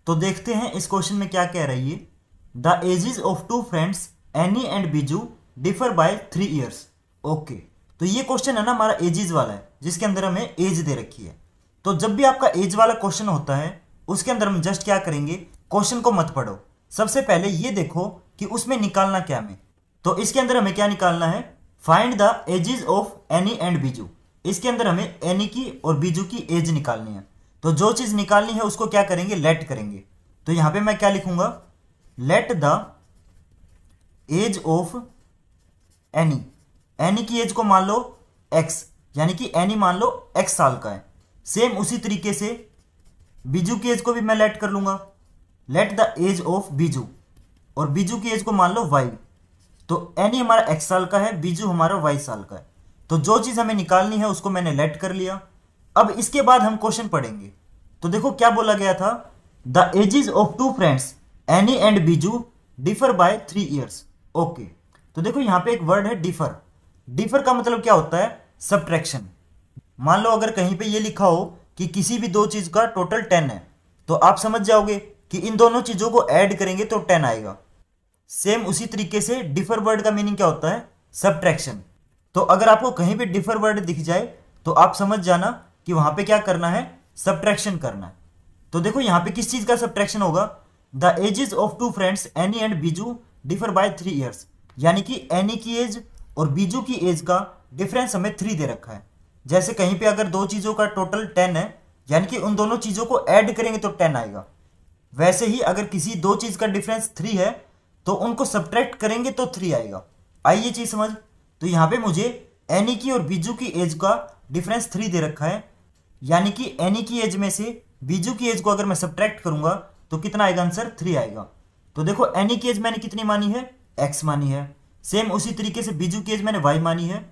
तो देखते हैं इस क्वेश्चन में क्या कह रही है। The ages of two friends Annie and Biju differ by 3 years. Okay, तो ये क्वेश्चन है ना हमारा एजेस वाला है, जिसके अंदर हमें एज दे रखी है। तो जब भी आपका एज वाला क्वेश्चन होता है उसके अंदर हम जस्ट क्या करेंगे, क्वेश्चन को मत पढ़ो, सबसे पहले ये देखो कि उसमें निकालना क्या हमें। तो इसके अंदर हमें क्या निकालना है, find the ages of Annie and Biju. इसके अंदर हमें एनी की और बीजू की एज निकालनी है। तो जो चीज निकालनी है उसको क्या करेंगे, लेट करेंगे। तो यहां पे मैं क्या लिखूंगा, let the age of Annie. Annie की एज को मान लो एक्स, यानी कि एनी मान लो एक्स साल का है। सेम उसी तरीके से बीजू की एज को भी मैं लेट कर लूंगा, let the age of Biju, और बीजू की एज को मान लो वाई। तो एनी हमारा एक्स साल का है, बीजू हमारा वाई साल का है। तो जो चीज हमें निकालनी है उसको मैंने लेट कर लिया। अब इसके बाद हम क्वेश्चन पढ़ेंगे। तो देखो क्या बोला गया था, the ages of two friends Annie and Biju differ by 3 years. Okay, तो देखो यहां पे एक वर्ड है डिफर। डिफर का मतलब क्या होता है, सब्ट्रैक्शन। मान लो अगर कहीं पे ये लिखा हो कि किसी भी दो चीज का टोटल 10 है, तो आप समझ जाओगे कि इन दोनों चीजों को ऐड करेंगे तो 10 आएगा। सेम उसी तरीके से डिफर वर्ड का मीनिंग क्या होता है, सब्ट्रैक्शन। तो अगर आपको कहीं पे डिफर वर्ड दिख जाए तो आप समझ जाना कि वहां पे क्या करना है, सब्ट्रैक्शन करना है। तो देखो यहां पे किस चीज का सब्ट्रैक्शन होगा, the ages of two friends Annie and Biju differ by 3 years, यानी कि एनी की एज और बीजू की एज का डिफरेंस हमें 3 दे रखा है। जैसे कहीं पे अगर दो चीजों का टोटल 10 है, यानी कि उन दोनों चीजों को ऐड करेंगे तो 10 आएगा। वैसे ही अगर किसी दो चीज का डिफरेंस 3 है तो उनको सब्ट्रैक्ट करेंगे तो 3 आएगा। आइए चीज समझ। तो यहां पे मुझे एनी की और बीजू की एज का डिफरेंस 3 दे रखा है, यानी कि एनी की एज में से बीजू की एज को अगर मैं सब्ट्रैक्ट करूंगा तो कितना आएगा, आंसर 3 आएगा। तो देखो एनी की एज मैंने कितनी मानी है, एक्स मानी है। सेम उसी तरीके से बीजू की एज मैंने वाई मानी है।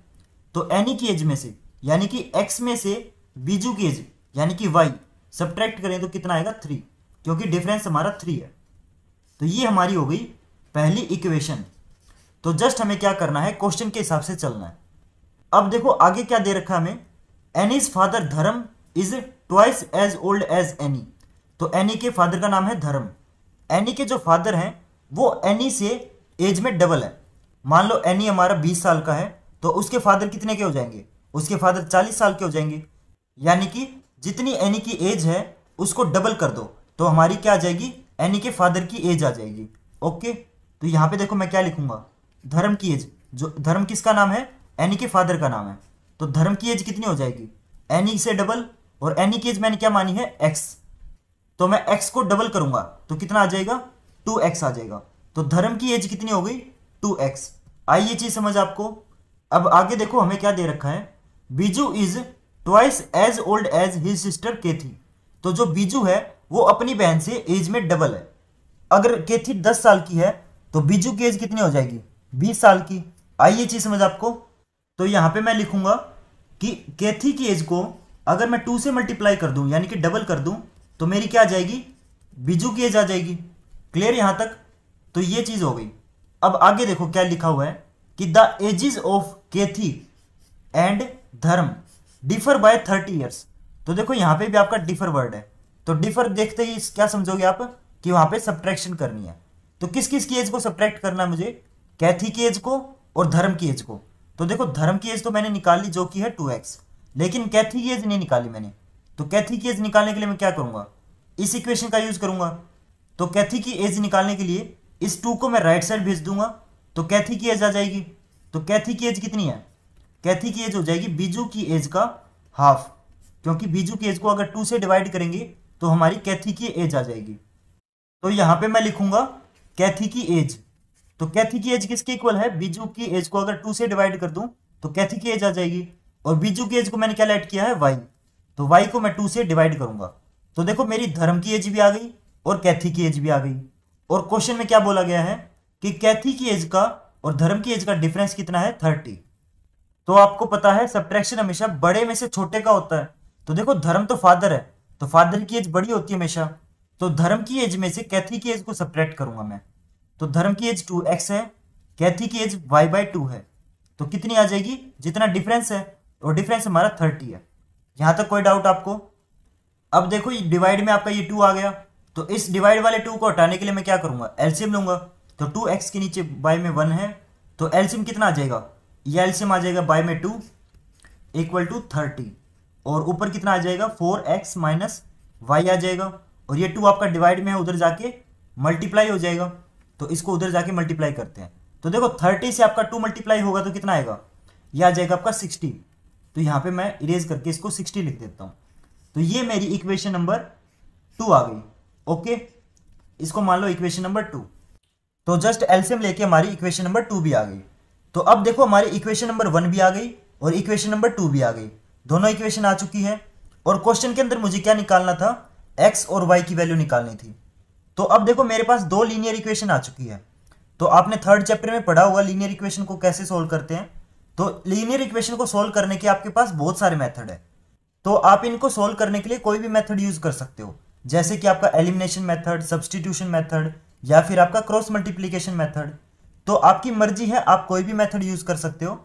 तो एनी की एज में से यानी कि एक्स में से बीजू की एज यानी कि वाई सब्ट्रैक्ट करें तो कितना आएगा, 3, क्योंकि डिफरेंस हमारा 3 है। तो ये हमारी हो गई पहली इक्वेशन। तो जस्ट हमें क्या करना है, क्वेश्चन के हिसाब से चलना है। अब देखो आगे क्या दे रखा है हमें, Annie's father Dharam is twice as old as Annie. तो एनी के फादर का नाम है धर्म। एनी के जो फादर हैं वो एनी से एज में डबल है। मान लो एनी हमारा 20 साल का है, तो उसके फादर कितने के हो जाएंगे, उसके फादर 40 साल के हो जाएंगे। यानी कि जितनी एनी की एज है उसको डबल कर दो तो हमारी क्या आ जाएगी, एनी के फादर की एज आ जाएगी। ओके, तो यहां पे देखो मैं क्या लिखूंगा, धर्म की एज। जो धर्म किसका नाम है, एनी के फादर का नाम है। तो धर्म की एज कितनी हो जाएगी, एनी से डबल, और एनी की एज मैंने क्या मानी है, एक्स। तो मैं एक्स को डबल करूंगा तो कितना आ जाएगा, 2x आ जाएगा। तो धर्म की एज कितनी हो गई, 2x। आई ये चीज समझ आपको। अब आगे देखो हमें क्या दे रखा है, Biju is twice as old as his sister Kathy. तो जो बीजू है वो अपनी बहन से एज में डबल है। अगर केथी 10 साल की है तो बीजू की एज कितनी हो जाएगी, 20 साल की। आई ये चीज समझ आपको। तो यहां पे मैं लिखूंगा कि केथी की एज को अगर मैं 2 से मल्टीप्लाई कर दूं यानी कि डबल कर दूं तो मेरी क्या आ जाएगी, बीजू की एज आ जाएगी। क्लियर यहां तक। तो ये चीज हो गई। अब आगे देखो क्या लिखा हुआ है कि the ages of Kathy and Dharam differ by 30 years. तो देखो यहां पे भी आपका डिफर वर्ड है। तो डिफर देखते ही क्या समझोगे आप कि वहां पे सब्ट्रैक्शन करनी है। तो किस किस की एज को सब्ट्रैक्ट करना है मुझे, कैथी की एज को और धर्म की एज को। तो देखो धर्म की एज तो मैंने निकाल ली जो कि है 2x, लेकिन कैथी की एज नहीं निकाली मैंने। तो कैथी की एज निकालने के लिए मैं क्या करूंगा, इस इक्वेशन का यूज करूंगा। तो कैथी की एज निकालने के लिए इस 2 को मैं राइट साइड भेज दूंगा तो कैथी की एज आ जाएगी। तो कैथी की एज कितनी है, कैथी की एज हो जाएगी बीजू की एज का हाफ, क्योंकि बीजू की एज को अगर 2 से डिवाइड करेंगे तो हमारी कैथी की एज आ जाएगी। तो यहां पे मैं लिखूंगा कैथी की एज। तो कैथी की एज किसके इक्वल है, बीजू की एज को अगर 2 से डिवाइड कर दूं तो कैथी की एज आ जाएगी। और बीजू की एज को मैंने क्या ऐड किया है, वाई। तो वाई को मैं 2 से डिवाइड करूंगा। तो देखो मेरी धर्म की एज भी आ गई और कैथी की एज भी आ गई। और क्वेश्चन में क्या बोला गया है कि कैथी की एज का और धर्म की एज का डिफरेंस कितना है, 30। तो आपको पता है सब्ट्रैक्शन हमेशा बड़े में से छोटे का होता है। तो देखो धर्म तो फादर है, तो फादर की एज बड़ी होती है हमेशा। तो धर्म की एज में से कैथी की एज को सब्ट्रैक्ट करूंगा मैं। तो धर्म की एज 2x है, कैथी की एज y/2 है। तो कितनी आ जाएगी, जितना डिफरेंस है, और डिफरेंस हमारा 30 है। यहां तक कोई डाउट आपको। अब देखो ये डिवाइड में आपका ये 2 आ गया, तो इस डिवाइड वाले 2 को हटाने के लिए मैं क्या करूंगा, एलसीएम लूंगा। तो 2x के नीचे बाय में 1 है, तो एलसीएम कितना आ जाएगा, ये एलसीएम आ जाएगा बाय में 2 इक्वल टू 30, और ऊपर कितना आ जाएगा 4x माइनस वाई आ जाएगा, और ये 2 आपका डिवाइड में है, उधर जाके मल्टीप्लाई हो जाएगा। तो इसको उधर जाके मल्टीप्लाई करते हैं। तो देखो 30 से आपका 2 मल्टीप्लाई होगा तो कितना आएगा, ये आ जाएगा आपका 60। तो यहाँ पे मैं इरेज करके इसको 60 लिख देता हूँ। तो ये मेरी इक्वेशन नंबर 2 आ गई। ओके, इसको मान लो इक्वेशन नंबर 2। तो जस्ट एलसीएम लेके हमारी इक्वेशन नंबर 2 भी आ गई। तो अब देखो हमारी इक्वेशन नंबर 1 भी आ गई और इक्वेशन नंबर 2 भी आ गई, दोनों इक्वेशन आ चुकी है। और क्वेश्चन के अंदर मुझे क्या निकालना था, x और y की वैल्यू निकालनी थी। तो अब देखो मेरे पास 2 लीनियर इक्वेशन आ चुकी है। तो आपने 3rd चैप्टर में पढ़ा होगा लीनियर इक्वेशन को कैसे सोल्व करते हैं। तो लीनियर इक्वेशन को सोल्व करने के आपके पास बहुत सारे मेथड है। तो आप इनको सोल्व करने के लिए कोई भी मेथड यूज कर सकते हो, जैसे कि आपका एलिमिनेशन मेथड, सब्स्टिट्यूशन मेथड, या फिर आपका क्रॉस मल्टीप्लिकेशन मेथड। तो आपकी मर्जी है, आप कोई भी मेथड यूज कर सकते हो।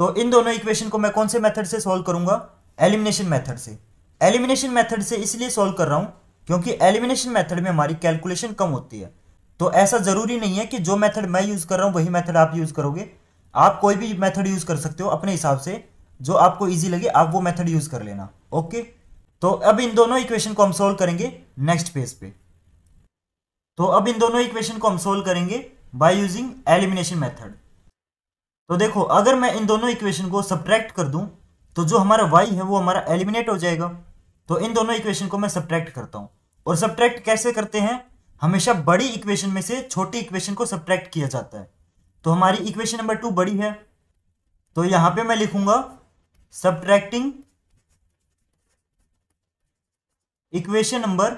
तो इन दोनों इक्वेशन को मैं कौन से मेथड से सोल्व करूंगा, एलिमिनेशन मेथड से। एलिमिनेशन मेथड से इसलिए सोल्व कर रहा हूं क्योंकि एलिमिनेशन मेथड में हमारी कैलकुलेशन कम होती है। तो ऐसा जरूरी नहीं है कि जो मेथड मैं यूज कर रहा हूं वही मेथड आप यूज करोगे। आप कोई भी मेथड यूज कर सकते हो अपने हिसाब से, जो आपको इजी लगे आप वो मेथड यूज कर लेना। ओके, तो अब इन दोनों इक्वेशन को हम सोल्व करेंगे नेक्स्ट पेज पे। तो अब इन दोनों इक्वेशन को हम सोल्व करेंगे बाय यूजिंग एलिमिनेशन मेथड। तो देखो अगर मैं इन दोनों इक्वेशन को सब्ट्रैक्ट कर दूं तो जो हमारा y है वो हमारा एलिमिनेट हो जाएगा। तो इन दोनों इक्वेशन को मैं सब्ट्रैक्ट करता हूं। और सब्ट्रैक्ट कैसे करते हैं, हमेशा बड़ी इक्वेशन में से छोटी इक्वेशन को सब्ट्रैक्ट किया जाता है। तो हमारी इक्वेशन नंबर 2 बड़ी है, तो यहां पे मैं लिखूंगा subtracting equation number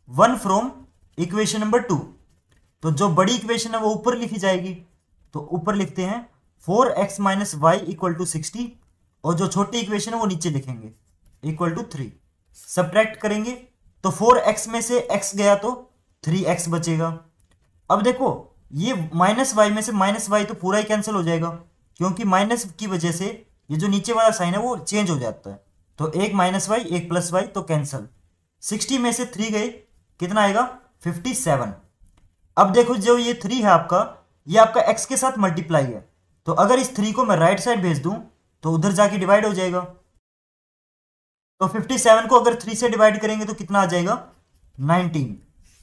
1 from equation number 2। तो जो बड़ी इक्वेशन है वो ऊपर लिखी जाएगी, तो ऊपर लिखते हैं 4x minus y equal to 60, और जो छोटी इक्वेशन है वो नीचे लिखेंगे इक्वल टू 3। सब्ट्रैक्ट करेंगे तो 4x में से x गया तो 3x बचेगा। अब देखो ये माइनस वाई में से माइनस वाई तो पूरा ही कैंसिल हो जाएगा, क्योंकि माइनस की वजह से ये जो नीचे वाला साइन है वो चेंज हो जाता है। तो एक माइनस वाई एक प्लस वाई तो कैंसिल। 60 में से 3 गए, कितना आएगा 57। अब देखो जो ये 3 है आपका, ये आपका x के साथ मल्टीप्लाई है। तो अगर इस 3 को मैं राइट साइड भेज दूं तो उधर जाके डिवाइड हो जाएगा। तो 57 को अगर 3 से डिवाइड करेंगे तो कितना आ जाएगा 19।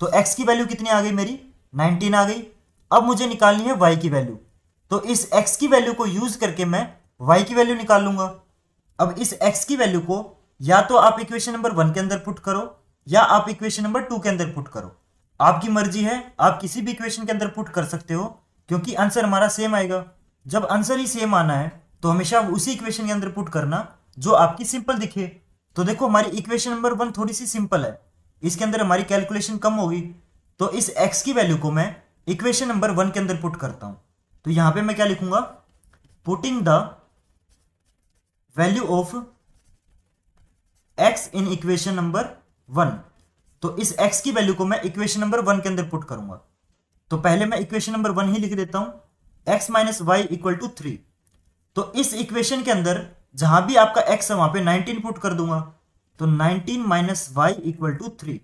तो x की वैल्यू कितनी आ गई मेरी 19 आ गई। अब मुझे निकालनी है y की वैल्यू। तो इस x की वैल्यू को यूज करके मैं y की वैल्यू निकाल लूंगा। अब इस x की वैल्यू को या तो आप इक्वेशन नंबर 1 के अंदर पुट करो या आप इक्वेशन नंबर 2 के अंदर पुट करो, आपकी मर्जी है। आप किसी भी इक्वेशन के अंदर पुट कर सकते हो, क्योंकि आंसर हमारा सेम आएगा। जब आंसर ही सेम आना है तो हमेशा उसी इक्वेशन के अंदर पुट करना जो आपकी सिंपल दिखे। तो देखो हमारी इक्वेशन नंबर 1 थोड़ी सी सिंपल है, इसके अंदर हमारी कैलकुलेशन कम होगी। तो इस x की वैल्यू को मैं इक्वेशन नंबर 1 के अंदर पुट करता हूं। तो यहां पे मैं क्या लिखूंगा, putting the value of x in equation number 1। तो इस x की वैल्यू को मैं इक्वेशन नंबर 1 के अंदर पुट करूंगा। तो पहले मैं इक्वेशन नंबर 1 ही लिख देता हूं, x minus y equal to 3। तो इस इक्वेशन के अंदर जहां भी आपका x है वहां पे 19 पुट कर दूंगा। तो 19 माइनस वाई इक्वल टू 3।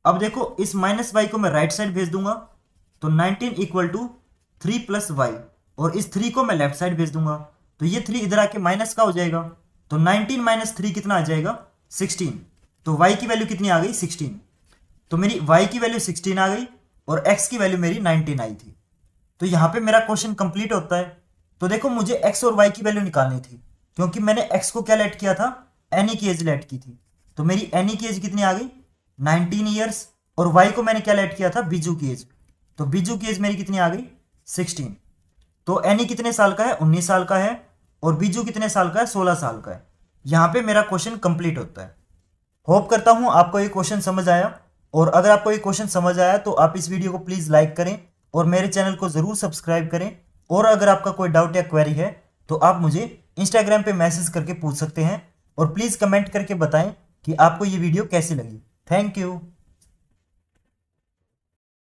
अब देखो इस माइनस वाई को मैं राइट साइड भेज दूंगा, तो 19 इक्वल टू 3 प्लस वाई, और इस 3 को मैं लेफ्ट साइड भेज दूंगा। तो ये 3 इधर आके माइनस का हो जाएगा। तो 19 माइनस 3 कितना आ जाएगा 16। तो y की वैल्यू कितनी आ गई 16। तो मेरी y की वैल्यू 16 आ गई और x की वैल्यू मेरी 19 आई थी। तो यहां पे मेरा क्वेश्चन कंप्लीट होता है। तो देखो मुझे x और y की वैल्यू निकालनी थी, क्योंकि मैंने x को क्या लेट किया था, एनी की एज लेट की थी। तो मेरी एनी की एज कितनी आ गई 19 ईयर्स, और y को मैंने क्या लेट किया था, बीजू की एज। तो बीजू की एज मेरी कितनी आ गई 16। तो एनी कितने साल का है 19 साल का है, और बीजू कितने साल का है 16 साल का है। यहां पे मेरा क्वेश्चन कंप्लीट होता है। होप करता हूं आपको ये क्वेश्चन समझ आया, और अगर आपको ये क्वेश्चन समझ आया तो आप इस वीडियो को प्लीज लाइक करें और मेरे चैनल को जरूर सब्सक्राइब करें। और अगर आपका कोई डाउट या क्वेरी है तो आप मुझे इंस्टाग्राम पे मैसेज करके पूछ सकते हैं, और प्लीज कमेंट करके बताएं कि आपको ये वीडियो कैसी लगी। Thank you.